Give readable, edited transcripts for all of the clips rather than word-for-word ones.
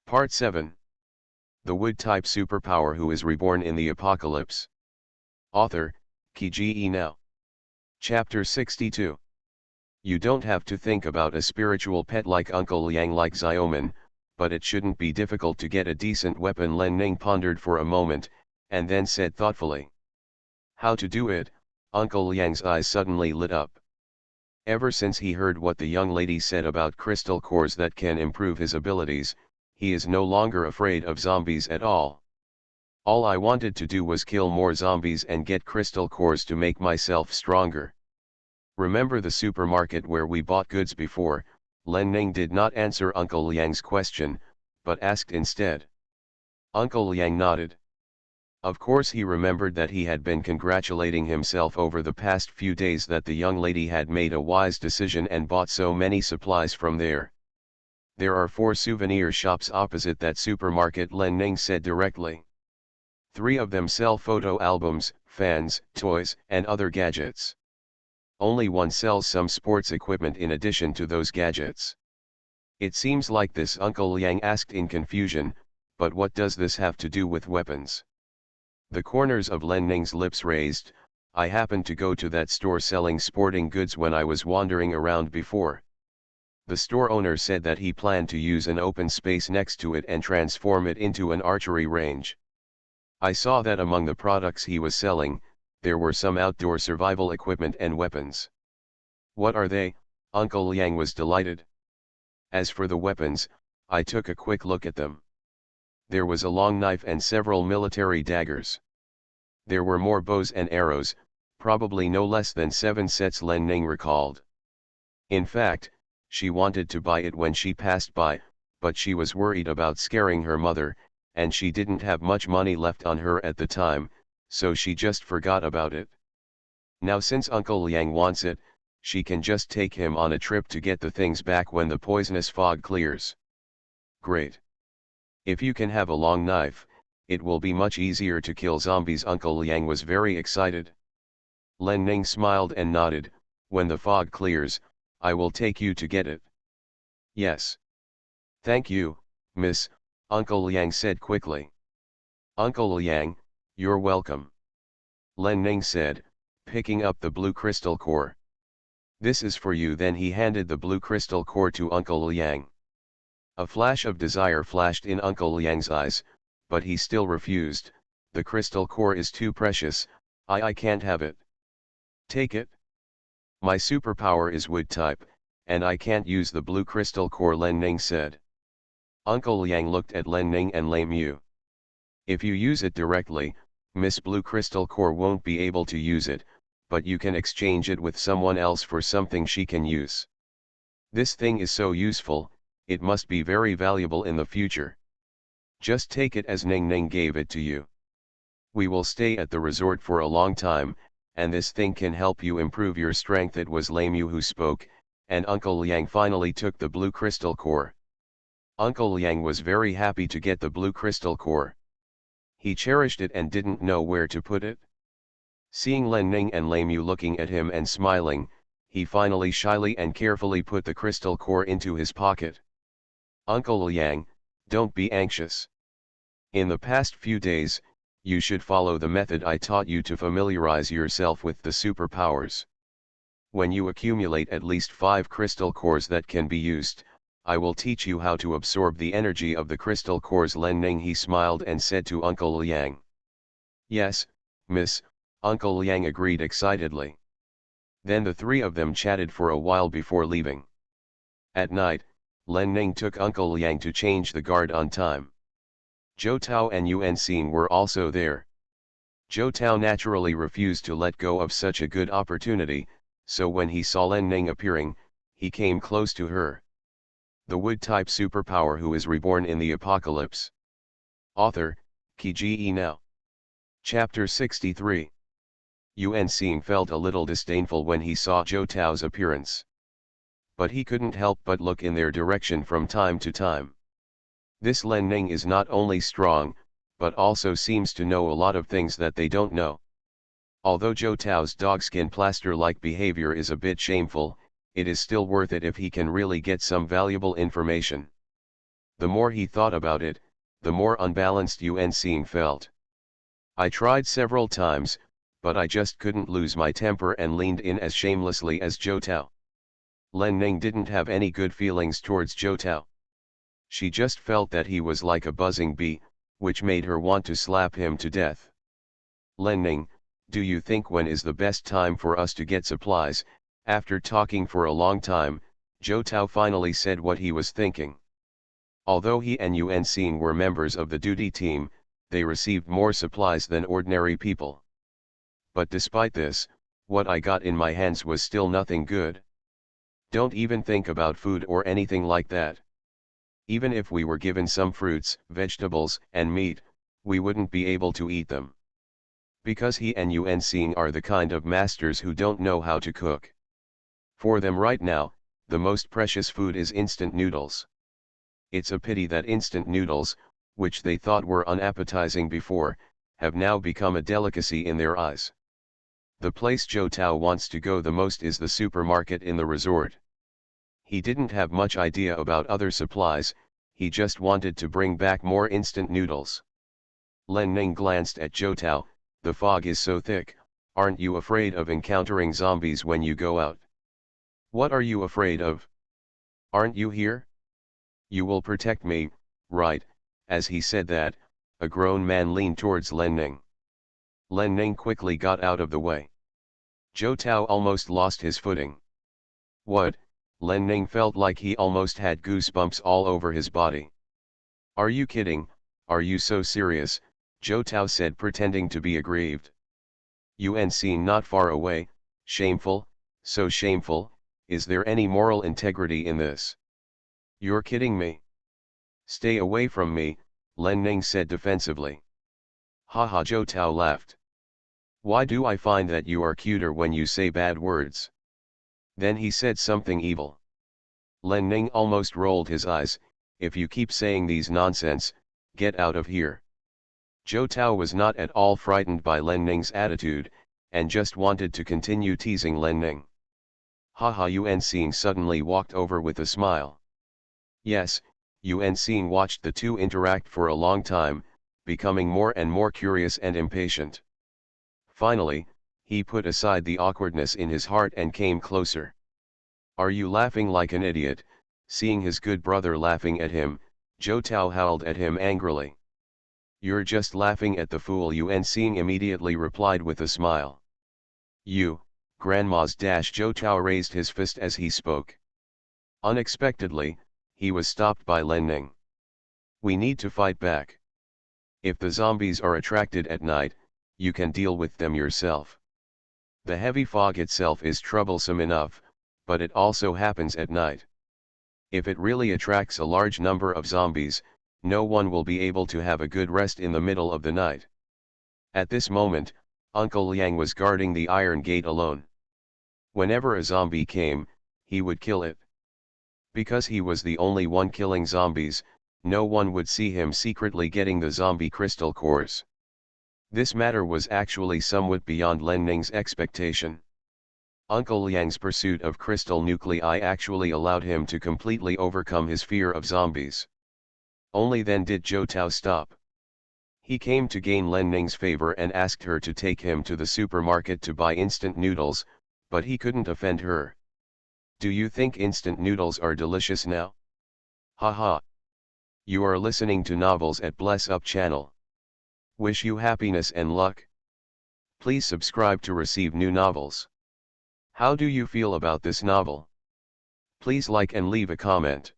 Part 7. The Wood-type superpower who is reborn in the apocalypse. Author, Kiji Now. Chapter 62. You don't have to think about a spiritual pet like Uncle Liang like Xiaoman, but it shouldn't be difficult to get a decent weapon. Len Ning pondered for a moment, and then said thoughtfully. How to do it? Uncle Liang's eyes suddenly lit up. Ever since he heard what the young lady said about crystal cores that can improve his abilities, he is no longer afraid of zombies at all. All I wanted to do was kill more zombies and get crystal cores to make myself stronger. Remember the supermarket where we bought goods before? Len Ning did not answer Uncle Liang's question, but asked instead. Uncle Liang nodded. Of course he remembered that he had been congratulating himself over the past few days that the young lady had made a wise decision and bought so many supplies from there. There are 4 souvenir shops opposite that supermarket, Len Ning said directly. 3 of them sell photo albums, fans, toys, and other gadgets. Only one sells some sports equipment in addition to those gadgets. It seems like this, Uncle Liang asked in confusion, but what does this have to do with weapons? The corners of Len Ning's lips raised. I happened to go to that store selling sporting goods when I was wandering around before. The store owner said that he planned to use an open space next to it and transform it into an archery range. I saw that among the products he was selling, there were some outdoor survival equipment and weapons. What are they? Uncle Liang was delighted. As for the weapons, I took a quick look at them. There was a long knife and several military daggers. There were more bows and arrows, probably no less than 7 sets, Len Ning recalled. In fact, she wanted to buy it when she passed by, but she was worried about scaring her mother, and she didn't have much money left on her at the time, so she just forgot about it. Now since Uncle Liang wants it, she can just take him on a trip to get the things back when the poisonous fog clears. Great. If you can have a long knife, it will be much easier to kill zombies. Uncle Liang was very excited. Len Ning smiled and nodded. When the fog clears, I will take you to get it. Yes. Thank you, miss, Uncle Liang said quickly. Uncle Liang, you're welcome. Len Ning said, picking up the blue crystal core. This is for you. Then he handed the blue crystal core to Uncle Liang. A flash of desire flashed in Uncle Liang's eyes, but he still refused. The crystal core is too precious, I can't have it. Take it. My superpower is wood type, and I can't use the blue crystal core, Len Ning said. Uncle Liang looked at Len Ning and Lei Mu. If you use it directly, Miss Blue Crystal Core won't be able to use it, but you can exchange it with someone else for something she can use. This thing is so useful, it must be very valuable in the future. Just take it as Ning Ning gave it to you. We will stay at the resort for a long time, and this thing can help you improve your strength. It was Lei Mu who spoke, and Uncle Liang finally took the blue crystal core. Uncle Liang was very happy to get the blue crystal core. He cherished it and didn't know where to put it. Seeing Len Ning and Lei Mu looking at him and smiling, he finally shyly and carefully put the crystal core into his pocket. Uncle Liang, don't be anxious. In the past few days, you should follow the method I taught you to familiarize yourself with the superpowers. When you accumulate at least 5 crystal cores that can be used, I will teach you how to absorb the energy of the crystal cores. Len Ning, he smiled and said to Uncle Liang. Yes, miss, Uncle Liang agreed excitedly. Then the 3 of them chatted for a while before leaving. At night, Len Ning took Uncle Liang to change the guard on time. Zhou Tao and Yuan Xing were also there. Zhou Tao naturally refused to let go of such a good opportunity, so when he saw Len Ning appearing, he came close to her. The wood-type superpower who is reborn in the apocalypse. Author, Kiji Now. Chapter 63. Yuan Xing felt a little disdainful when he saw Zhou Tao's appearance. But he couldn't help but look in their direction from time to time. This Len Ning is not only strong, but also seems to know a lot of things that they don't know. Although Zhou Tao's dogskin plaster-like behavior is a bit shameful, it is still worth it if he can really get some valuable information. The more he thought about it, the more unbalanced Yuan Xing felt. I tried several times, but I just couldn't lose my temper and leaned in as shamelessly as Zhou Tao. Len Ning didn't have any good feelings towards Zhou Tao. She just felt that he was like a buzzing bee, which made her want to slap him to death. Len Ning, do you think when is the best time for us to get supplies? After talking for a long time, Zhou Tao finally said what he was thinking. Although he and Yuan Xing were members of the duty team, they received more supplies than ordinary people. But despite this, what I got in my hands was still nothing good. Don't even think about food or anything like that. Even if we were given some fruits, vegetables, and meat, we wouldn't be able to eat them. Because he and Yuan Xing are the kind of masters who don't know how to cook. For them right now, the most precious food is instant noodles. It's a pity that instant noodles, which they thought were unappetizing before, have now become a delicacy in their eyes. The place Zhou Tao wants to go the most is the supermarket in the resort. He didn't have much idea about other supplies, he just wanted to bring back more instant noodles. Len Ning glanced at Zhou Tao. The fog is so thick, aren't you afraid of encountering zombies when you go out? What are you afraid of? Aren't you here? You will protect me, right? As he said that, a grown man leaned towards Len Ning. Len Ning quickly got out of the way. Zhou Tao almost lost his footing. What? Len Ning felt like he almost had goosebumps all over his body. Are you kidding? Are you so serious? Zhou Tao said, pretending to be aggrieved. Yuan Xing not far away. Shameful, so shameful. Is there any moral integrity in this? You're kidding me. Stay away from me, Len Ning said defensively. Haha, Zhou Tao laughed. Why do I find that you are cuter when you say bad words? Then he said something evil. Len Ning almost rolled his eyes. If you keep saying these nonsense, get out of here. Zhou Tao was not at all frightened by Len Ning's attitude, and just wanted to continue teasing Len Ning. Haha, Yuan Xing suddenly walked over with a smile. Yes, Yuan Xing watched the two interact for a long time, becoming more and more curious and impatient. Finally, he put aside the awkwardness in his heart and came closer. Are you laughing like an idiot? Seeing his good brother laughing at him, Zhou Tao howled at him angrily. You're just laughing at the fool, Yuan Xing immediately replied with a smile. You, grandma's dash. Zhou Tao raised his fist as he spoke. Unexpectedly, he was stopped by Len Ning. We need to fight back. If the zombies are attracted at night, you can deal with them yourself. The heavy fog itself is troublesome enough, but it also happens at night. If it really attracts a large number of zombies, no one will be able to have a good rest in the middle of the night. At this moment, Uncle Liang was guarding the iron gate alone. Whenever a zombie came, he would kill it. Because he was the only one killing zombies, no one would see him secretly getting the zombie crystal cores. This matter was actually somewhat beyond Len Ning's expectation. Uncle Liang's pursuit of crystal nuclei actually allowed him to completely overcome his fear of zombies. Only then did Zhou Tao stop. He came to gain Len Ning's favor and asked her to take him to the supermarket to buy instant noodles, but he couldn't offend her. Do you think instant noodles are delicious now? Haha. You are listening to Novels at Bless Up channel. Wish you happiness and luck. Please subscribe to receive new novels. How do you feel about this novel? Please like and leave a comment.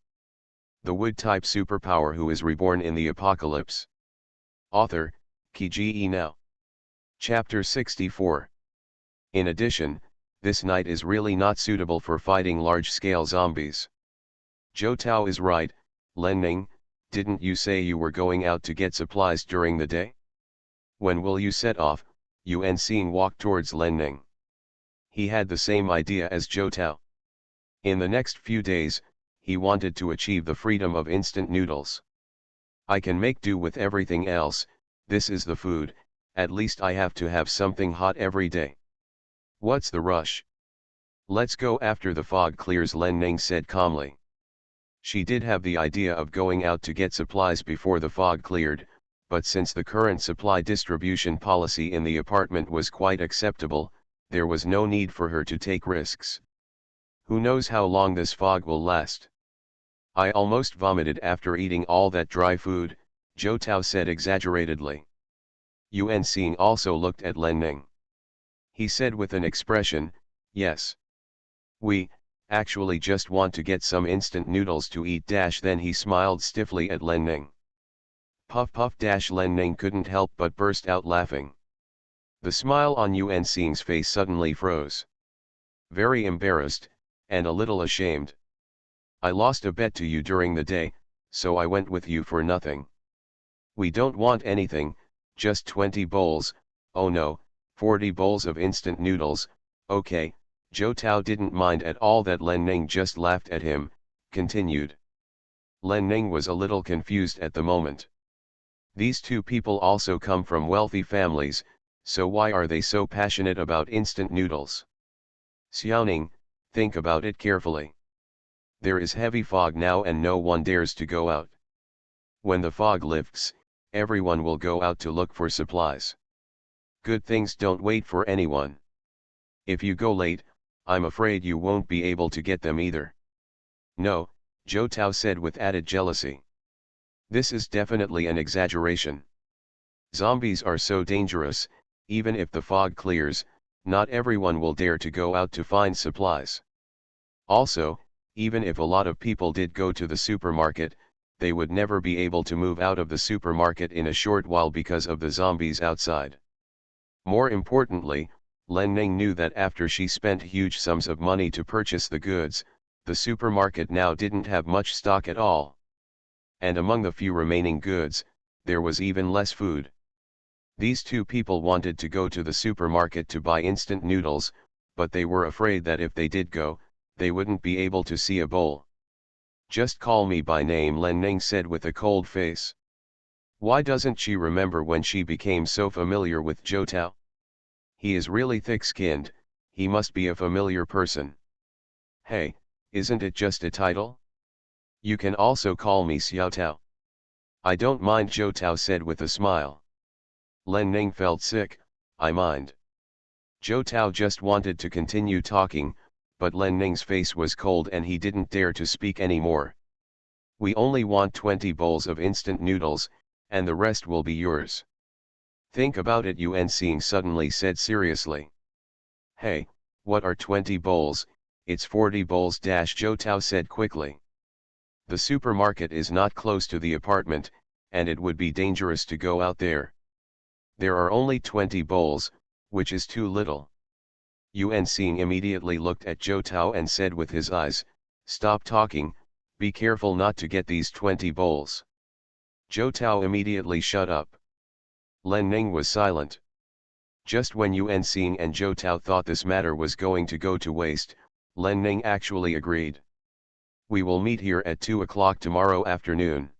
The wood-type superpower who is reborn in the apocalypse. Author, Kiji Now. Chapter 64. In addition, this night is really not suitable for fighting large-scale zombies. Zhou Tao is right. Len Ning, didn't you say you were going out to get supplies during the day? When will you set off? Yuan Xing walked towards Len Ning. He had the same idea as Zhou Tao. In the next few days, he wanted to achieve the freedom of instant noodles. I can make do with everything else, this is the food, at least I have to have something hot every day. What's the rush? Let's go after the fog clears, Len Ning said calmly. She did have the idea of going out to get supplies before the fog cleared, but since the current supply distribution policy in the apartment was quite acceptable, there was no need for her to take risks. Who knows how long this fog will last? I almost vomited after eating all that dry food, Zhou Tao said exaggeratedly. Yuan Xing also looked at Len Ning. He said with an expression, yes. We, actually just want to get some instant noodles to eat. Then he smiled stiffly at Len Ning. Puff puff. Len Ning couldn't help but burst out laughing. The smile on Yuan Xing's face suddenly froze. Very embarrassed, and a little ashamed. I lost a bet to you during the day, so I went with you for nothing. We don't want anything, just 20 bowls, oh no, 40 bowls of instant noodles. Okay. Zhou Tao didn't mind at all that Len Ning just laughed at him, continued. Len Ning was a little confused at the moment. These two people also come from wealthy families, so why are they so passionate about instant noodles? Xiaoning, think about it carefully. There is heavy fog now and no one dares to go out. When the fog lifts, everyone will go out to look for supplies. Good things don't wait for anyone. If you go late, I'm afraid you won't be able to get them either. No, Zhou Tao said with added jealousy. This is definitely an exaggeration. Zombies are so dangerous, even if the fog clears, not everyone will dare to go out to find supplies. Also, even if a lot of people did go to the supermarket, they would never be able to move out of the supermarket in a short while because of the zombies outside. More importantly, Len Ning knew that after she spent huge sums of money to purchase the goods, the supermarket now didn't have much stock at all. And among the few remaining goods, there was even less food. These two people wanted to go to the supermarket to buy instant noodles, but they were afraid that if they did go, they wouldn't be able to see a bowl. Just call me by name, Len Ning said with a cold face. Why doesn't she remember when she became so familiar with Zhou Tao? He is really thick-skinned, he must be a familiar person. Hey, isn't it just a title? You can also call me Xiao Tao. I don't mind, Zhou Tao said with a smile. Len Ning felt sick. I mind. Zhou Tao just wanted to continue talking, but Len Ning's face was cold and he didn't dare to speak anymore. We only want 20 bowls of instant noodles, and the rest will be yours. Think about it, Yuan Xing suddenly said seriously. Hey, what are 20 bowls? It's 40 bowls. Zhou Tao said quickly. The supermarket is not close to the apartment, and it would be dangerous to go out there. There are only 20 bowls, which is too little. Yuan Xing immediately looked at Zhou Tao and said with his eyes, stop talking, be careful not to get these 20 bowls. Zhou Tao immediately shut up. Len Ning was silent. Just when Yuan Xing and Zhou Tao thought this matter was going to go to waste, Len Ning actually agreed. We will meet here at 2 o'clock tomorrow afternoon.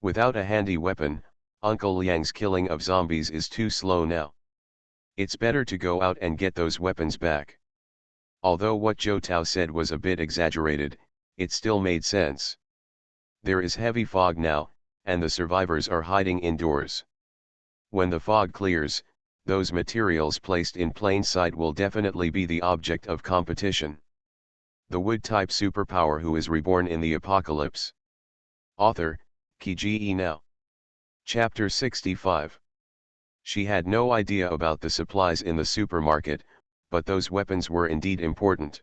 Without a handy weapon, Uncle Liang's killing of zombies is too slow now. It's better to go out and get those weapons back. Although what Zhou Tao said was a bit exaggerated, it still made sense. There is heavy fog now, and the survivors are hiding indoors. When the fog clears, those materials placed in plain sight will definitely be the object of competition. The wood-type superpower who is reborn in the apocalypse. Author, Kiji Now. Chapter 65. She had no idea about the supplies in the supermarket, but those weapons were indeed important.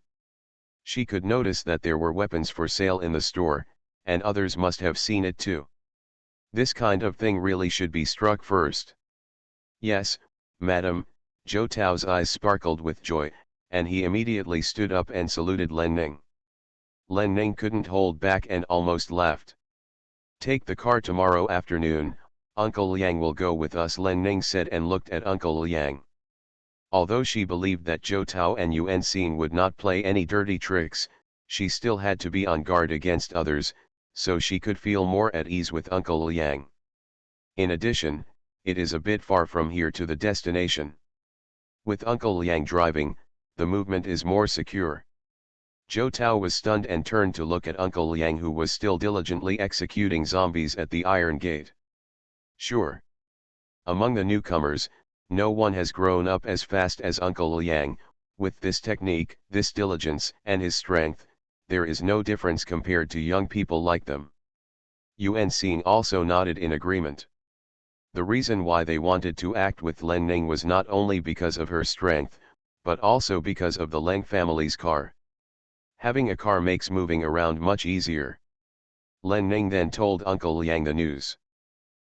She could notice that there were weapons for sale in the store, and others must have seen it too. This kind of thing really should be struck first. Yes, madam, Zhou Tao's eyes sparkled with joy, and he immediately stood up and saluted Len Ning. Len Ning couldn't hold back and almost laughed. Take the car tomorrow afternoon, Uncle Liang will go with us, Len Ning said and looked at Uncle Liang. Although she believed that Zhou Tao and Yuan Xing would not play any dirty tricks, she still had to be on guard against others, so she could feel more at ease with Uncle Liang. In addition, it is a bit far from here to the destination. With Uncle Liang driving, the movement is more secure. Zhou Tao was stunned and turned to look at Uncle Liang, who was still diligently executing zombies at the iron gate. Sure. Among the newcomers, no one has grown up as fast as Uncle Liang. With this technique, this diligence, and his strength, there is no difference compared to young people like them. Yuan Xing also nodded in agreement. The reason why they wanted to act with Len Ning was not only because of her strength, but also because of the Leng family's car. Having a car makes moving around much easier. Len Ning then told Uncle Liang the news.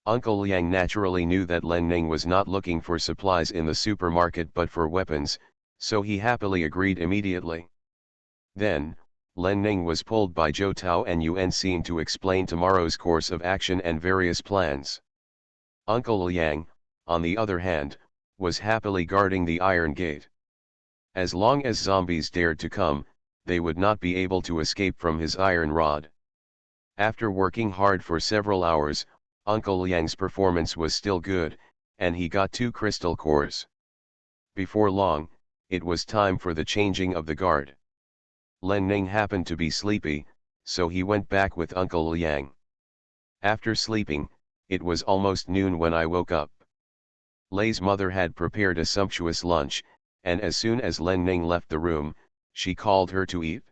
Uncle Liang naturally knew that Len Ning was not looking for supplies in the supermarket but for weapons, so he happily agreed immediately. Then, Len Ning was pulled by Zhou Tao and Yuan Xing to explain tomorrow's course of action and various plans. Uncle Liang, on the other hand, was happily guarding the iron gate. As long as zombies dared to come, they would not be able to escape from his iron rod. After working hard for several hours, Uncle Liang's performance was still good, and he got 2 crystal cores. Before long, it was time for the changing of the guard. Len Ning happened to be sleepy, so he went back with Uncle Liang. After sleeping, it was almost noon when I woke up. Lei's mother had prepared a sumptuous lunch, and as soon as Len Ning left the room, she called her to eat.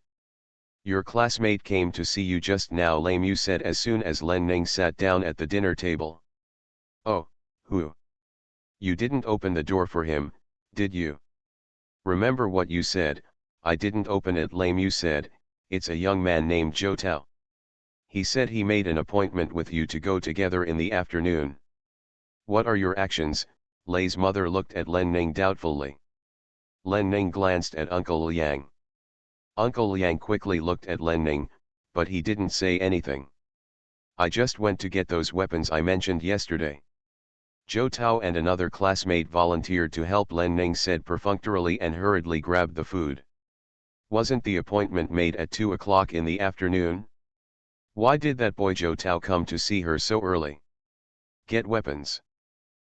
Your classmate came to see you just now, Lei Mu said as soon as Len Ning sat down at the dinner table. Oh, who? You didn't open the door for him, did you? Remember what you said. I didn't open it, Lei Mu said. It's a young man named Zhou Tao. He said he made an appointment with you to go together in the afternoon. What are your actions? Lei's mother looked at Len Ning doubtfully. Len Ning glanced at Uncle Liang. Uncle Liang quickly looked at Len Ning, but he didn't say anything. I just went to get those weapons I mentioned yesterday. Zhou Tao and another classmate volunteered to help, Len Ning said perfunctorily and hurriedly grabbed the food. Wasn't the appointment made at 2 o'clock in the afternoon? Why did that boy Zhou Tao come to see her so early? Get weapons.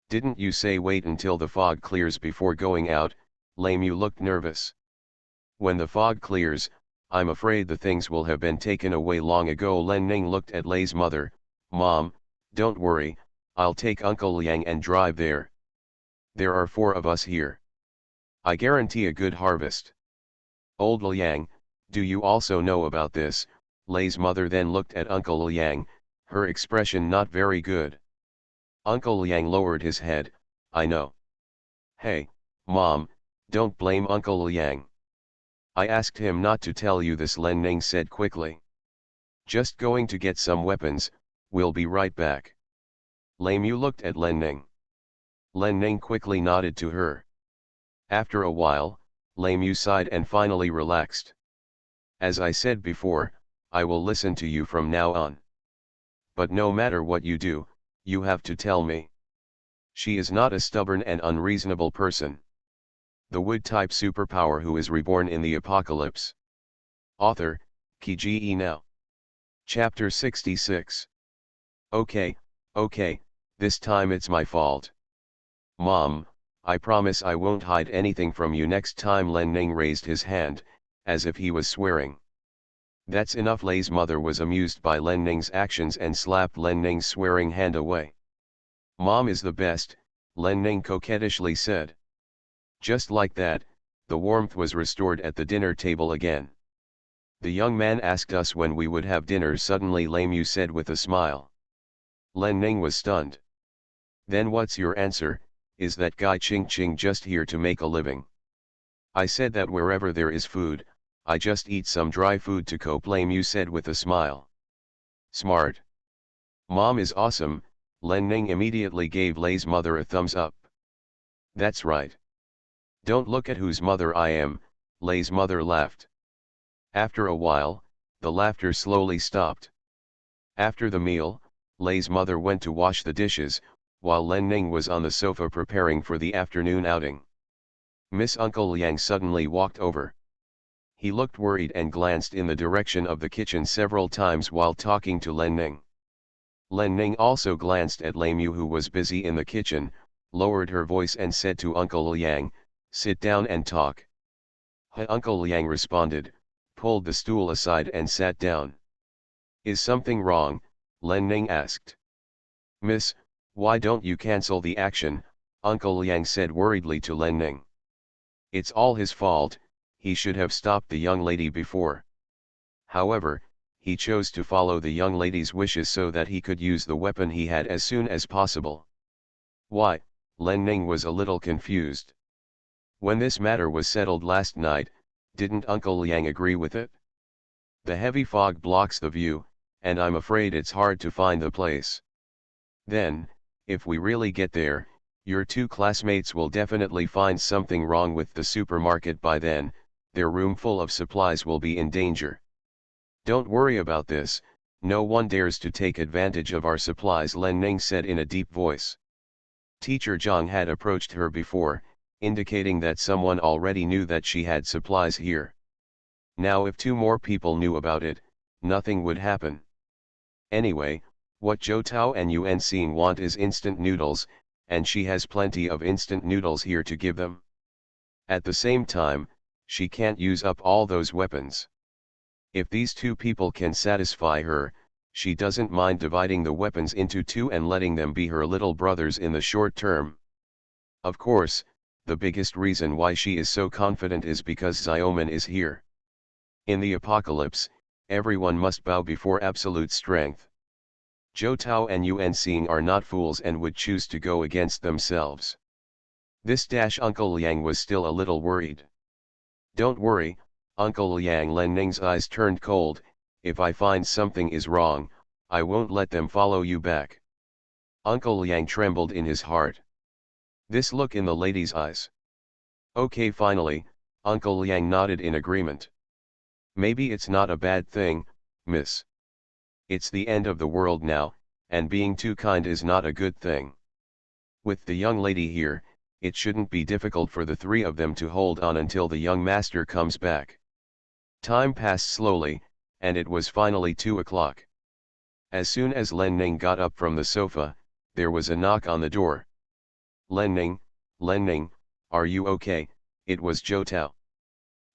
Didn't you say wait until the fog clears before going out? Lei Mu looked nervous. When the fog clears, I'm afraid the things will have been taken away long ago. Len Ning looked at Lei's mother. Mom, don't worry, I'll take Uncle Liang and drive there. There are 4 of us here. I guarantee a good harvest. Old Liang, do you also know about this? Lei's mother then looked at Uncle Liang, her expression not very good. Uncle Liang lowered his head. I know. Hey, Mom, don't blame Uncle Liang. I asked him not to tell you this, Len Ning said quickly. Just going to get some weapons, we'll be right back. Lei Mu looked at Len Ning. Len Ning quickly nodded to her. After a while, Lei Mu sighed and finally relaxed. As I said before, I will listen to you from now on. But no matter what you do, you have to tell me. She is not a stubborn and unreasonable person. The Wood-type superpower who is reborn in the apocalypse. Author, Kiji Now. Chapter 66. Okay, this time it's my fault. Mom, I promise I won't hide anything from you next time. Len Ning raised his hand, as if he was swearing. That's enough. Lei's mother was amused by Len Ning's actions and slapped Len Ning's swearing hand away. Mom is the best, Len Ning coquettishly said. Just like that, the warmth was restored at the dinner table again. The young man asked us when we would have dinner suddenly, Lei Mu said with a smile. Len Ning was stunned. Then what's your answer? Is that guy Ching Ching just here to make a living? I said that wherever there is food, I just eat some dry food to cope, Lei Mu said with a smile. Smart. Mom is awesome. Len Ning immediately gave Lei's mother a thumbs up. That's right. Don't look at whose mother I am, Lei's mother laughed. After a while, the laughter slowly stopped. After the meal, Lei's mother went to wash the dishes, while Len Ning was on the sofa preparing for the afternoon outing. Miss Uncle Liang suddenly walked over. He looked worried and glanced in the direction of the kitchen several times while talking to Len Ning. Len Ning also glanced at Lei Mu, who was busy in the kitchen, lowered her voice and said to Uncle Liang, sit down and talk. Uncle Liang responded, pulled the stool aside and sat down. Is something wrong? Len Ning asked. Miss, why don't you cancel the action? Uncle Liang said worriedly to Len Ning. It's all his fault, he should have stopped the young lady before. However, he chose to follow the young lady's wishes so that he could use the weapon he had as soon as possible. Why? Len Ning was a little confused. When this matter was settled last night, didn't Uncle Liang agree with it? The heavy fog blocks the view, and I'm afraid it's hard to find the place. Then, if we really get there, your two classmates will definitely find something wrong with the supermarket by then, their room full of supplies will be in danger. Don't worry about this, no one dares to take advantage of our supplies, Len Ning said in a deep voice. Teacher Zhang had approached her before, indicating that someone already knew that she had supplies here. Now if two more people knew about it, nothing would happen. Anyway, what Zhou Tao and Yuan Xing want is instant noodles, and she has plenty of instant noodles here to give them. At the same time, she can't use up all those weapons. If these two people can satisfy her, she doesn't mind dividing the weapons into two and letting them be her little brothers in the short term. Of course, the biggest reason why she is so confident is because Xiaoman is here. In the apocalypse, everyone must bow before absolute strength. Zhou Tao and Yuan Xing are not fools and would choose to go against themselves. Uncle Liang was still a little worried. Don't worry, Uncle Liang. Len Ning's eyes turned cold. If I find something is wrong, I won't let them follow you back. Uncle Liang trembled in his heart. This look in the lady's eyes. Okay, finally, Uncle Liang nodded in agreement. Maybe it's not a bad thing, miss. It's the end of the world now, and being too kind is not a good thing. With the young lady here, it shouldn't be difficult for the three of them to hold on until the young master comes back. Time passed slowly, and it was finally 2 o'clock. As soon as Len Ning got up from the sofa, there was a knock on the door. Len Ning, are you okay? It was Zhou Tao.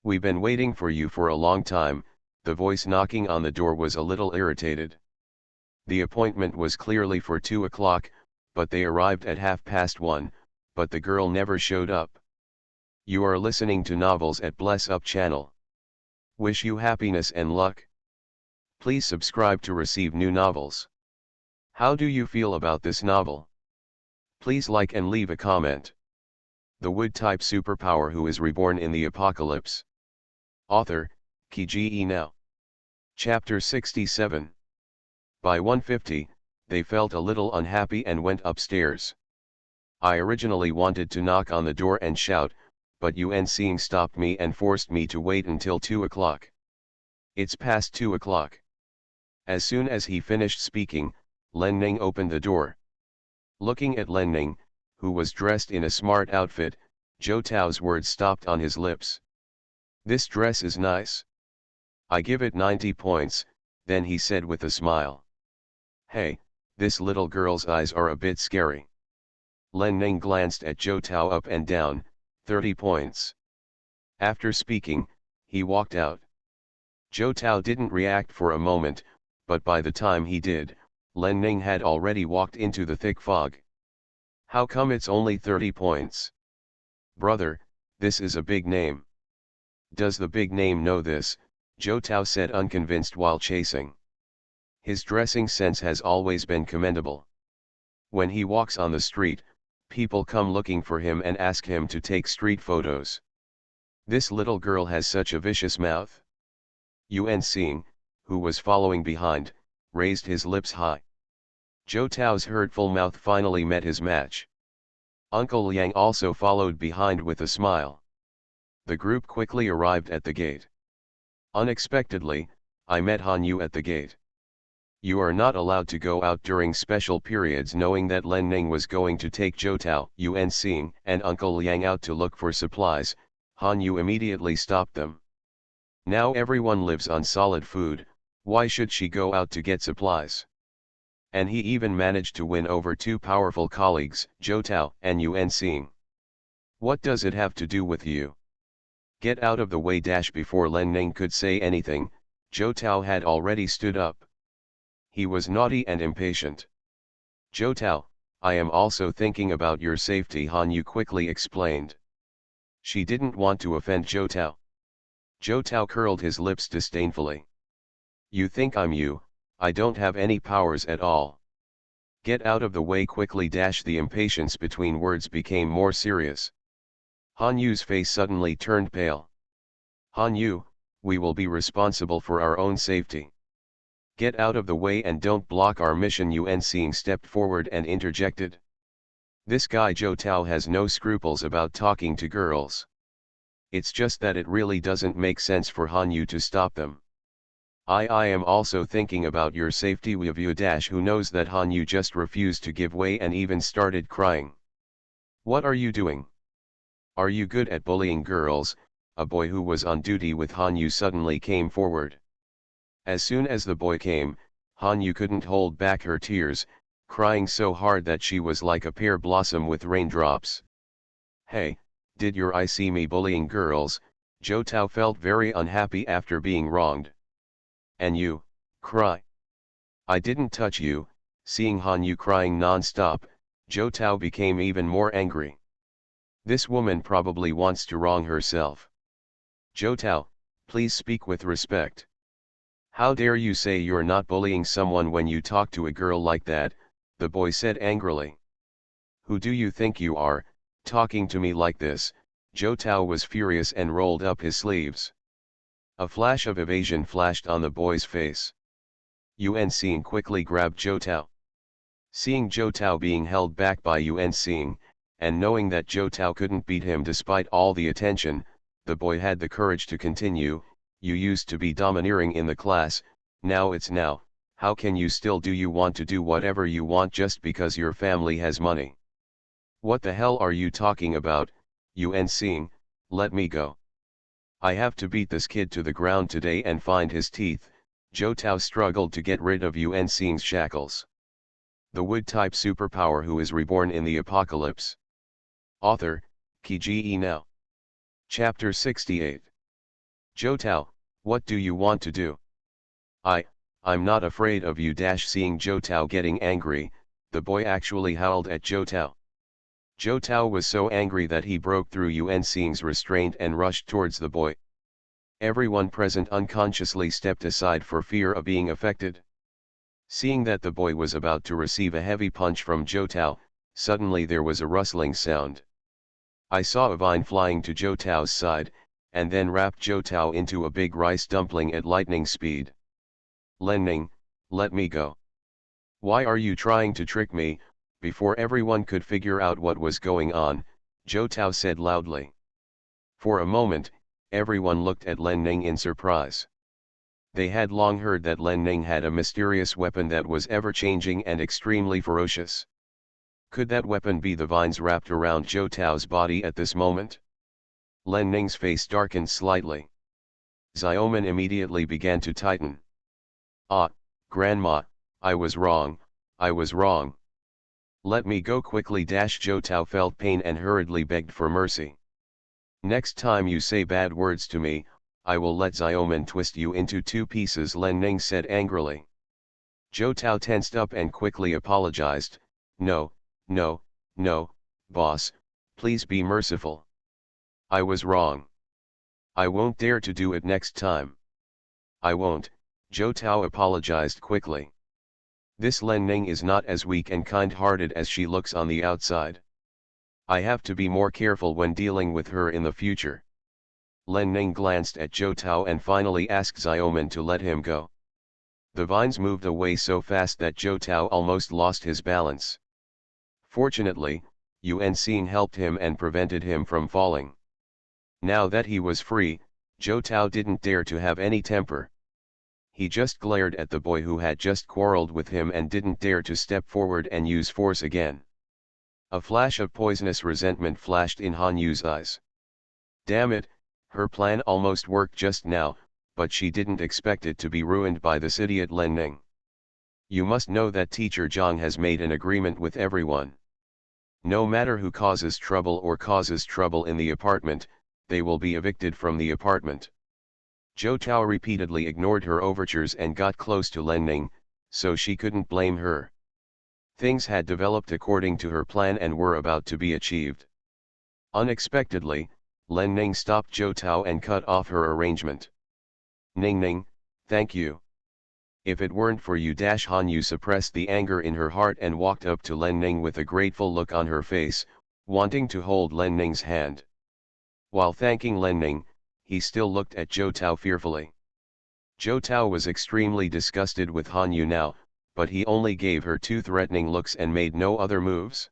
We've been waiting for you for a long time. The voice knocking on the door was a little irritated. The appointment was clearly for 2 o'clock, but they arrived at 1:30, but the girl never showed up. You are listening to novels at Bless Up channel. Wish you happiness and luck. Please subscribe to receive new novels. How do you feel about this novel? Please like and leave a comment. The wood-type superpower who is reborn in the apocalypse. Author, Kiji Now. Chapter 67. By 1:50, they felt a little unhappy and went upstairs. I originally wanted to knock on the door and shout, but Yuan Xing stopped me and forced me to wait until 2 o'clock. It's past 2 o'clock. As soon as he finished speaking, Len Ning opened the door. Looking at Len Ning, who was dressed in a smart outfit, Zhou Tao's words stopped on his lips. This dress is nice. I give it 90 points, then he said with a smile. Hey, this little girl's eyes are a bit scary. Len Ning glanced at Zhou Tao up and down. 30 points. After speaking, he walked out. Zhou Tao didn't react for a moment, but by the time he did, Len Ning had already walked into the thick fog. How come it's only 30 points? Brother, this is a big name. Does the big name know this? Zhou Tao said unconvinced while chasing. His dressing sense has always been commendable. When he walks on the street, people come looking for him and ask him to take street photos. This little girl has such a vicious mouth. Yuan Xing, who was following behind, raised his lips high. Zhou Tao's hurtful mouth finally met his match. Uncle Liang also followed behind with a smile. The group quickly arrived at the gate. Unexpectedly, I met Han Yu at the gate. You are not allowed to go out during special periods. Knowing that Len Ning was going to take Zhou Tao, Yuan Xing, and Uncle Liang out to look for supplies, Han Yu immediately stopped them. Now everyone lives on solid food, why should she go out to get supplies? And he even managed to win over two powerful colleagues, Zhou Tao and Yuan Xing. What does it have to do with you? Get out of the way dash before Len Ning could say anything, Zhou Tao had already stood up. He was naughty and impatient. Zhou Tao, I am also thinking about your safety, Han Yu quickly explained. She didn't want to offend Zhou Tao. Zhou Tao curled his lips disdainfully. You think I'm you? I don't have any powers at all. Get out of the way quickly dash. The impatience between words became more serious. Han Yu's face suddenly turned pale. Han Yu, we will be responsible for our own safety. Get out of the way and don't block our mission. Yuan Xing stepped forward and interjected. This guy Zhou Tao has no scruples about talking to girls. It's just that it really doesn't make sense for Han Yu to stop them. I am also thinking about your safety with you dash. Who knows that Han Yu just refused to give way and even started crying. What are you doing? Are you good at bullying girls? A boy who was on duty with Han Yu suddenly came forward. As soon as the boy came, Han Yu couldn't hold back her tears, crying so hard that she was like a pear blossom with raindrops. Hey, did your eye see me bullying girls? Zhou Tao felt very unhappy after being wronged. And you, cry. I didn't touch you. Seeing Han Yu crying non-stop, Zhou Tao became even more angry. This woman probably wants to wrong herself. Zhou Tao, please speak with respect. How dare you say you're not bullying someone when you talk to a girl like that? The boy said angrily. Who do you think you are, talking to me like this? Zhou Tao was furious and rolled up his sleeves. A flash of evasion flashed on the boy's face. Yuan Xing quickly grabbed Zhou Tao. Seeing Zhou Tao being held back by Yuan Xing, and knowing that Zhou Tao couldn't beat him despite all the attention, the boy had the courage to continue. You used to be domineering in the class, now it's now, how can you still do? You want to do whatever you want just because your family has money. What the hell are you talking about? Yuan Xing, let me go. I have to beat this kid to the ground today and find his teeth. Zhou Tao struggled to get rid of Yuan Xing's shackles. The wood-type superpower who is reborn in the apocalypse. Author, Qi Now. Chapter 68. Zhou Tao, what do you want to do? I'm not afraid of you. Seeing Zhou Tao getting angry, the boy actually howled at Zhou Tao. Zhou Tao was so angry that he broke through Yuan Xing's restraint and rushed towards the boy. Everyone present unconsciously stepped aside for fear of being affected. Seeing that the boy was about to receive a heavy punch from Zhou Tao, suddenly there was a rustling sound. I saw a vine flying to Zhou Tao's side, and then wrapped Zhou Tao into a big rice dumpling at lightning speed. Len Ning, let me go. Why are you trying to trick me? Before everyone could figure out what was going on, Zhou Tao said loudly. For a moment, everyone looked at Len Ning in surprise. They had long heard that Len Ning had a mysterious weapon that was ever-changing and extremely ferocious. Could that weapon be the vines wrapped around Zhou Tao's body at this moment? Len Ning's face darkened slightly. Xiaoman immediately began to tighten. Ah, Grandma, I was wrong, I was wrong. Let me go quickly. Zhou Tao felt pain and hurriedly begged for mercy. Next time you say bad words to me, I will let Xiaoman twist you into two pieces, Len Ning said angrily. Zhou Tao tensed up and quickly apologized. No, boss, please be merciful. I was wrong. I won't dare to do it next time. I won't, Zhou Tao apologized quickly. This Len Ning is not as weak and kind-hearted as she looks on the outside. I have to be more careful when dealing with her in the future. Len Ning glanced at Zhou Tao and finally asked Xiaoman to let him go. The vines moved away so fast that Zhou Tao almost lost his balance. Fortunately, Yuan Xing helped him and prevented him from falling. Now that he was free, Zhou Tao didn't dare to have any temper. He just glared at the boy who had just quarreled with him and didn't dare to step forward and use force again. A flash of poisonous resentment flashed in Han Yu's eyes. Damn it, her plan almost worked just now, but she didn't expect it to be ruined by this idiot Len Ning. You must know that Teacher Zhang has made an agreement with everyone. No matter who causes trouble in the apartment, they will be evicted from the apartment. Zhou Tao repeatedly ignored her overtures and got close to Len Ning, so she couldn't blame her. Things had developed according to her plan and were about to be achieved. Unexpectedly, Len Ning stopped Zhou Tao and cut off her arrangement. Ning Ning, thank you. If it weren't for you, Han Yu suppressed the anger in her heart and walked up to Len Ning with a grateful look on her face, wanting to hold Len Ning's hand. While thanking Len Ning, he still looked at Zhou Tao fearfully. Zhou Tao was extremely disgusted with Han Yu now, but he only gave her two threatening looks and made no other moves.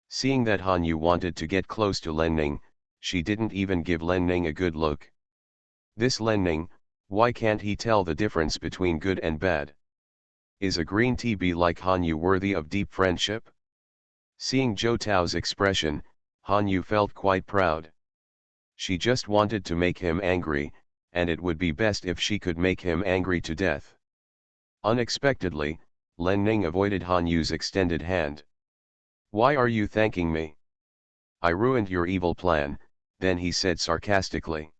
Seeing that Han Yu wanted to get close to Len Ning, she didn't even give Len Ning a good look. This Len Ning, why can't he tell the difference between good and bad? Is a green tea bee like Han Yu worthy of deep friendship? Seeing Zhou Tao's expression, Han Yu felt quite proud. She just wanted to make him angry, and it would be best if she could make him angry to death. Unexpectedly, Len Ning avoided Han Yu's extended hand. Why are you thanking me? I ruined your evil plan, then he said sarcastically.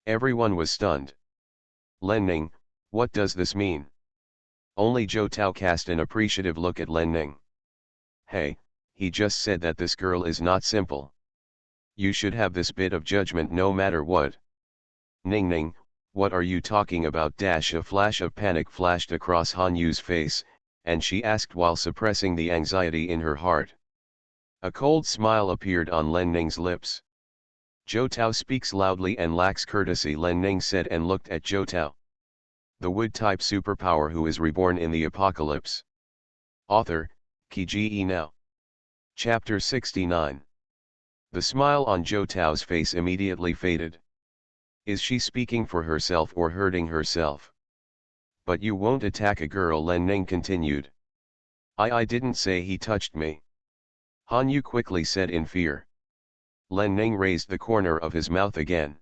Everyone was stunned. Len Ning, what does this mean? Only Zhou Tao cast an appreciative look at Len Ning. Hey, he just said that this girl is not simple. You should have this bit of judgment no matter what. Ning Ning, what are you talking about? A flash of panic flashed across Han Yu's face, and she asked while suppressing the anxiety in her heart. A cold smile appeared on Len Ning's lips. Zhou Tao speaks loudly and lacks courtesy, Len Ning said and looked at Zhou Tao. The wood-type superpower who is reborn in the apocalypse. Author, Qi Now. Chapter 69. The smile on Zhou Tao's face immediately faded. Is she speaking for herself or hurting herself? But you won't attack a girl, Len Ning continued. I didn't say he touched me. Han Yu quickly said in fear. Len Ning raised the corner of his mouth again.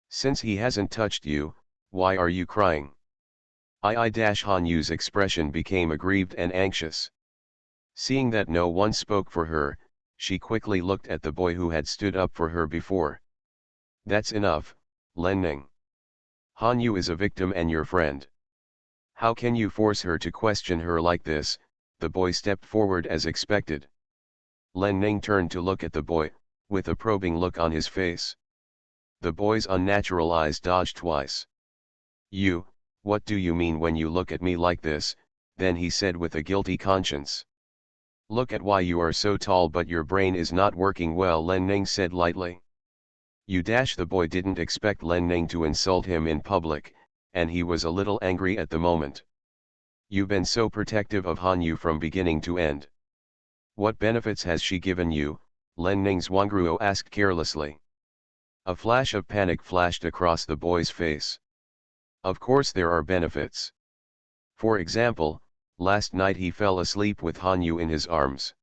Since he hasn't touched you, why are you crying? Han Yu's expression became aggrieved and anxious. Seeing that no one spoke for her, she quickly looked at the boy who had stood up for her before. That's enough, Len Ning. Han Yu is a victim and your friend. How can you force her to question her like this? The boy stepped forward as expected. Len Ning turned to look at the boy, with a probing look on his face. The boy's unnatural eyes dodged twice. You, what do you mean when you look at me like this? Then he said with a guilty conscience. Look at why you are so tall but your brain is not working well, Len Ning said lightly. The boy didn't expect Len Ning to insult him in public, and he was a little angry at the moment. You've been so protective of Han Yu from beginning to end. What benefits has she given you? Len Ning's Wangruo asked carelessly. A flash of panic flashed across the boy's face. Of course there are benefits. For example, last night he fell asleep with Han Yu in his arms.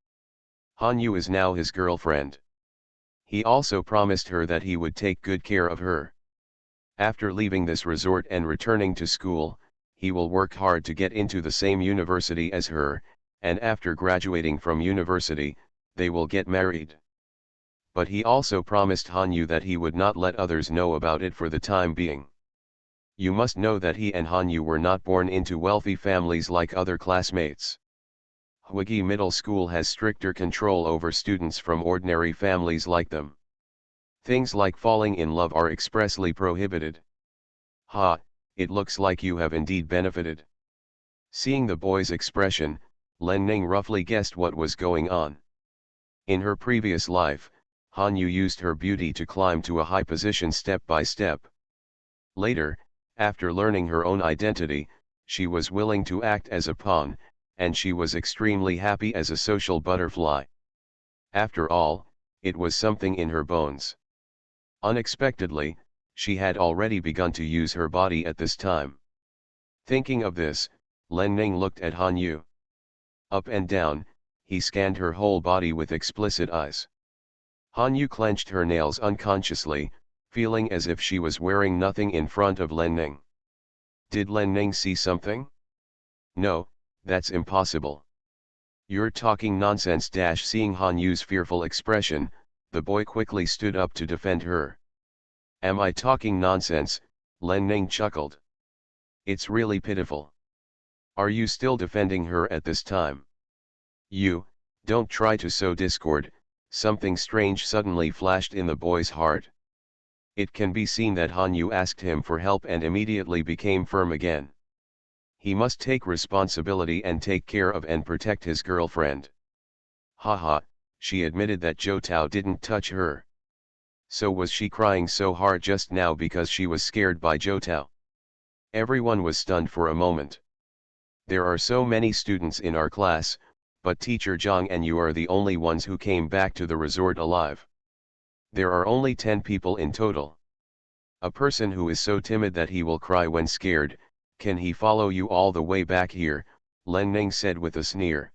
Han Yu is now his girlfriend. He also promised her that he would take good care of her. After leaving this resort and returning to school, he will work hard to get into the same university as her, and after graduating from university, they will get married. But he also promised Han Yu that he would not let others know about it for the time being. You must know that he and Han Yu were not born into wealthy families like other classmates. Huigi Middle School has stricter control over students from ordinary families like them. Things like falling in love are expressly prohibited. It looks like you have indeed benefited. Seeing the boy's expression, Len Ning roughly guessed what was going on. In her previous life, Han Yu used her beauty to climb to a high position step by step. Later, after learning her own identity, she was willing to act as a pawn, and she was extremely happy as a social butterfly. After all, it was something in her bones. Unexpectedly, she had already begun to use her body at this time. Thinking of this, Len Ning looked at Han Yu. Up and down, he scanned her whole body with explicit eyes. Han Yu clenched her nails unconsciously, feeling as if she was wearing nothing in front of Len Ning. Did Len Ning see something? No, that's impossible. You're talking nonsense. Seeing Han Yu's fearful expression, the boy quickly stood up to defend her. Am I talking nonsense? Len Ning chuckled. It's really pitiful. Are you still defending her at this time? You, don't try to sow discord. Something strange suddenly flashed in the boy's heart. It can be seen that Han Yu asked him for help and immediately became firm again. He must take responsibility and take care of and protect his girlfriend. Haha, she admitted that Zhou Tao didn't touch her. So was she crying so hard just now because she was scared by Zhou Tao? Everyone was stunned for a moment. There are so many students in our class, but Teacher Zhang and you are the only ones who came back to the resort alive. There are only 10 people in total. A person who is so timid that he will cry when scared, can he follow you all the way back here? Len Ning said with a sneer.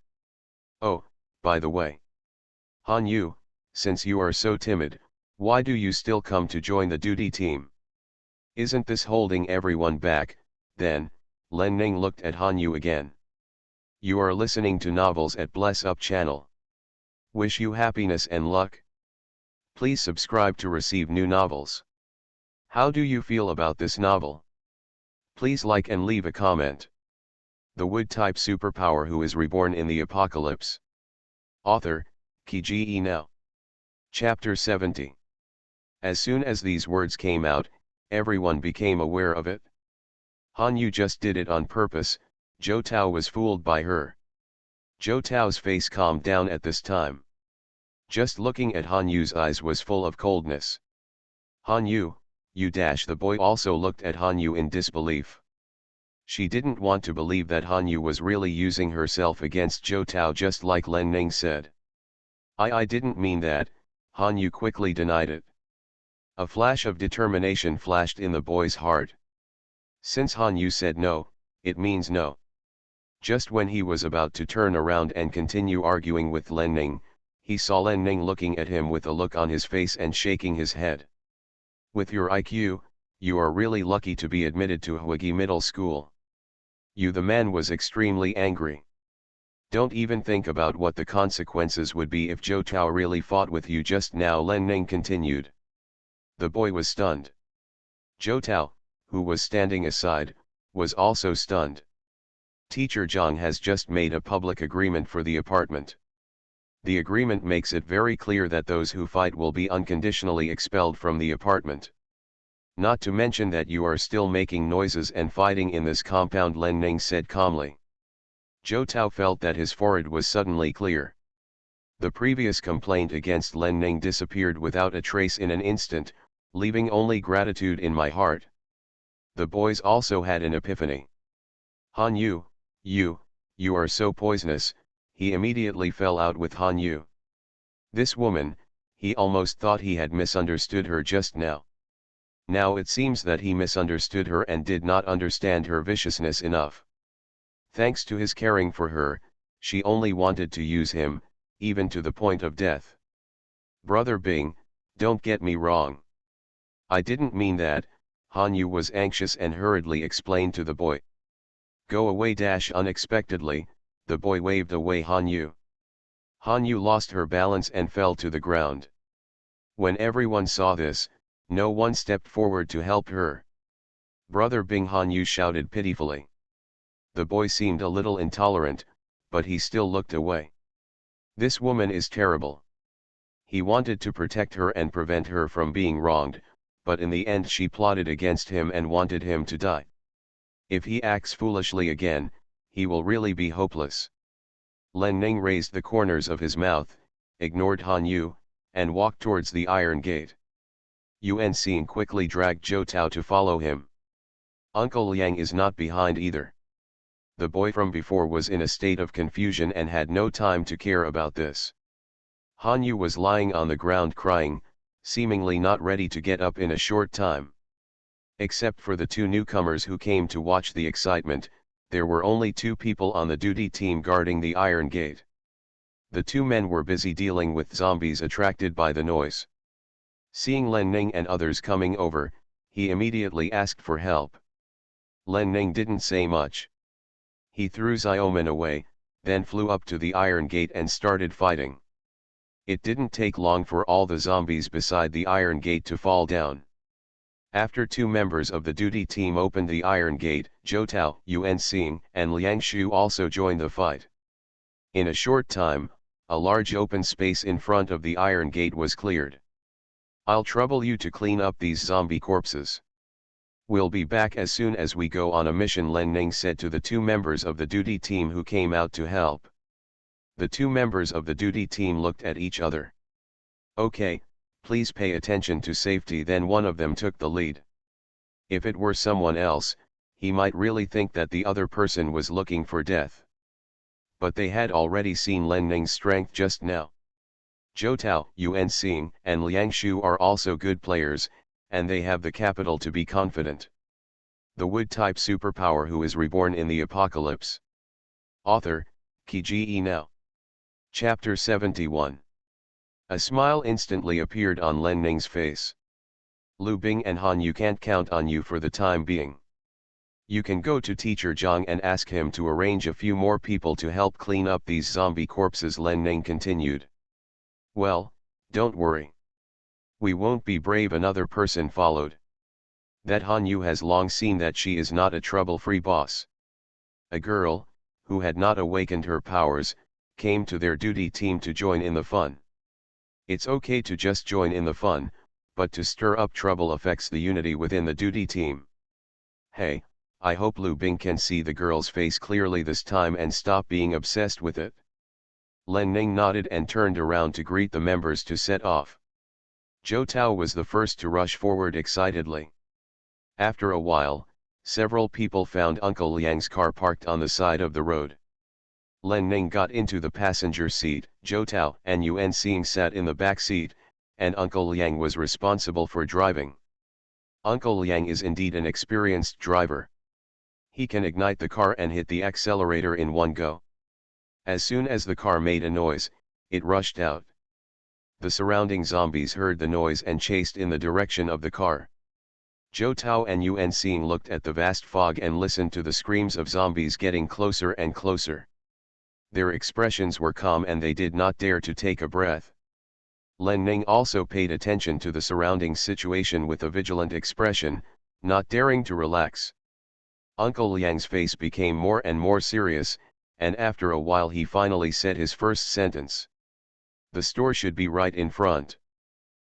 Oh, by the way. Han Yu, since you are so timid, why do you still come to join the duty team? Isn't this holding everyone back? Then, Len Ning looked at Han Yu again. You are listening to novels at Bless Up channel. Wish you happiness and luck. Please subscribe to receive new novels. How do you feel about this novel? Please like and leave a comment. The wood-type superpower who is reborn in the apocalypse. Author, Kiji Now. Chapter 70. As soon as these words came out, everyone became aware of it. Han Yu just did it on purpose. Zhou Tao was fooled by her. Zhou Tao's face calmed down at this time. Just looking at Han Yu's eyes was full of coldness. Han Yu, the boy also looked at Han Yu in disbelief. She didn't want to believe that Han Yu was really using herself against Zhou Tao just like Len Ning said. I didn't mean that, Han Yu quickly denied it. A flash of determination flashed in the boy's heart. Since Han Yu said no, it means no. Just when he was about to turn around and continue arguing with Len Ning, he saw Len Ning looking at him with a look on his face and shaking his head. With your IQ, you are really lucky to be admitted to Huigi Middle School. The man was extremely angry. Don't even think about what the consequences would be if Zhou Tao really fought with you just now, Len Ning continued. The boy was stunned. Zhou Tao, who was standing aside, was also stunned. Teacher Zhang has just made a public agreement for the apartment. The agreement makes it very clear that those who fight will be unconditionally expelled from the apartment. Not to mention that you are still making noises and fighting in this compound, Len Ning said calmly. Zhou Tao felt that his forehead was suddenly clear. The previous complaint against Len Ning disappeared without a trace in an instant, leaving only gratitude in my heart. The boys also had an epiphany. Han Yu, you are so poisonous. He immediately fell out with Han Yu. This woman, he almost thought he had misunderstood her just now. Now it seems that he misunderstood her and did not understand her viciousness enough. Thanks to his caring for her, she only wanted to use him, even to the point of death. Brother Bing, don't get me wrong. I didn't mean that, Han Yu was anxious and hurriedly explained to the boy. Go away. Unexpectedly, the boy waved away Han Yu. Han Yu lost her balance and fell to the ground. When everyone saw this, no one stepped forward to help her. Brother Bing, Han Yu shouted pitifully. The boy seemed a little intolerant, but he still looked away. This woman is terrible. He wanted to protect her and prevent her from being wronged, but in the end she plotted against him and wanted him to die. If he acts foolishly again, he will really be hopeless. Len Ning raised the corners of his mouth, ignored Han Yu, and walked towards the iron gate. Yuan Xing quickly dragged Zhou Tao to follow him. Uncle Liang is not behind either. The boy from before was in a state of confusion and had no time to care about this. Han Yu was lying on the ground crying, seemingly not ready to get up in a short time. Except for the two newcomers who came to watch the excitement, there were only 2 people on the duty team guarding the iron gate. The 2 men were busy dealing with zombies attracted by the noise. Seeing Len Ning and others coming over, he immediately asked for help. Len Ning didn't say much. He threw Xiaoman away, then flew up to the iron gate and started fighting. It didn't take long for all the zombies beside the iron gate to fall down. After two members of the duty team opened the iron gate, Zhou Tao, Yuan Xing, and Liang Shu also joined the fight. In a short time, a large open space in front of the iron gate was cleared. "I'll trouble you to clean up these zombie corpses. We'll be back as soon as we go on a mission," Len Ning said to the two members of the duty team who came out to help. The two members of the duty team looked at each other. "Okay, please pay attention to safety." Then one of them took the lead. If it were someone else, he might really think that the other person was looking for death. But they had already seen Len Ning's strength just now. Zhou Tao, Yuan Xing, and Liang Shu are also good players, and they have the capital to be confident. The Wood-type superpower who is reborn in the apocalypse. Author, Kge Now. Chapter 71. A smile instantly appeared on Len Ning's face. "Lu Bing and Han, you can't count on you for the time being. You can go to Teacher Zhang and ask him to arrange a few more people to help clean up these zombie corpses," Len Ning continued. "Well, don't worry. We won't be brave," another person followed. "That Han Yu has long seen that she is not a trouble-free boss." A girl, who had not awakened her powers, came to their duty team to join in the fun. It's okay to just join in the fun, but to stir up trouble affects the unity within the duty team. "Hey, I hope Lu Bing can see the girl's face clearly this time and stop being obsessed with it." Len Ning nodded and turned around to greet the members to set off. Zhou Tao was the first to rush forward excitedly. After a while, several people found Uncle Liang's car parked on the side of the road. Len Ning got into the passenger seat, Zhou Tao and Yuan Xing sat in the back seat, and Uncle Liang was responsible for driving. Uncle Liang is indeed an experienced driver. He can ignite the car and hit the accelerator in one go. As soon as the car made a noise, it rushed out. The surrounding zombies heard the noise and chased in the direction of the car. Zhou Tao and Yuan Xing looked at the vast fog and listened to the screams of zombies getting closer and closer. Their expressions were calm and they did not dare to take a breath. Len Ning also paid attention to the surrounding situation with a vigilant expression, not daring to relax. Uncle Liang's face became more and more serious, and after a while he finally said his first sentence. "The store should be right in front.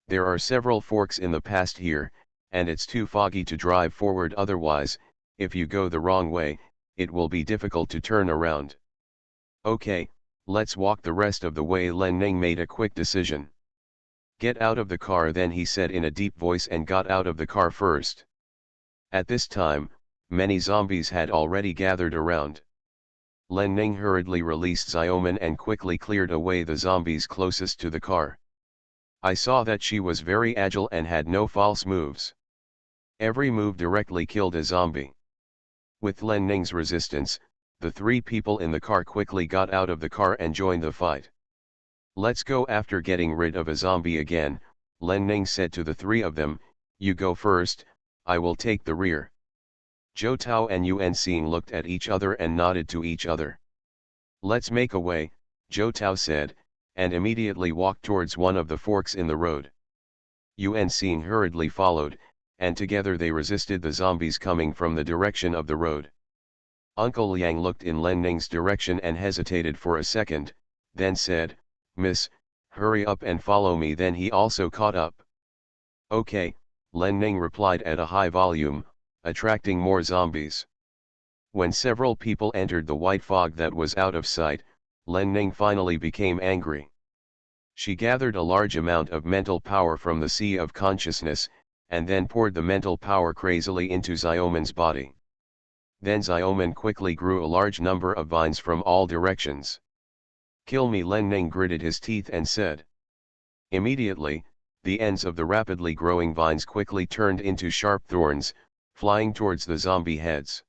There are several forks in the past here, and it's too foggy to drive forward, otherwise, if you go the wrong way, it will be difficult to turn around." "Okay, let's walk the rest of the way." Len Ning made a quick decision. "Get out of the car," then he said in a deep voice and got out of the car first. At this time, many zombies had already gathered around. Len Ning hurriedly released Xiaoman and quickly cleared away the zombies closest to the car. I saw that she was very agile and had no false moves. Every move directly killed a zombie. With Len Ning's resistance, the three people in the car quickly got out of the car and joined the fight. "Let's go." After getting rid of a zombie again, Len Ning said to the three of them, "You go first, I will take the rear." Zhou Tao and Yuan Xing looked at each other and nodded to each other. "Let's make a way," Zhou Tao said, and immediately walked towards one of the forks in the road. Yuan Xing hurriedly followed, and together they resisted the zombies coming from the direction of the road. Uncle Liang looked in Len Ning's direction and hesitated for a second, then said, "Miss, hurry up and follow me." Then he also caught up. "Okay," Len Ning replied at a high volume, attracting more zombies. When several people entered the white fog that was out of sight, Len Ning finally became angry. She gathered a large amount of mental power from the sea of consciousness, and then poured the mental power crazily into Xiaoman's body. Then Xiaoman quickly grew a large number of vines from all directions. "Kill me!" Len Ning gritted his teeth and said. Immediately, the ends of the rapidly growing vines quickly turned into sharp thorns, flying towards the zombie heads.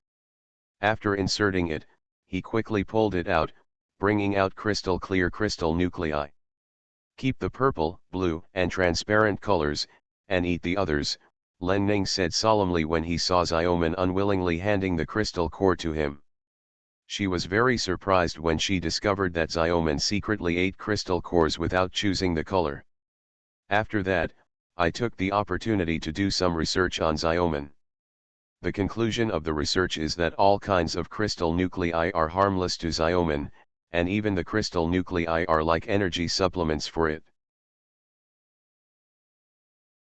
After inserting it, he quickly pulled it out, bringing out crystal clear crystal nuclei. "Keep the purple, blue, and transparent colors, and eat the others," Len Ning said solemnly when he saw Xiaoman unwillingly handing the crystal core to him. She was very surprised when she discovered that Xiaoman secretly ate crystal cores without choosing the color. After that, I took the opportunity to do some research on Xiomin. The conclusion of the research is that all kinds of crystal nuclei are harmless to Xiomin, and even the crystal nuclei are like energy supplements for it.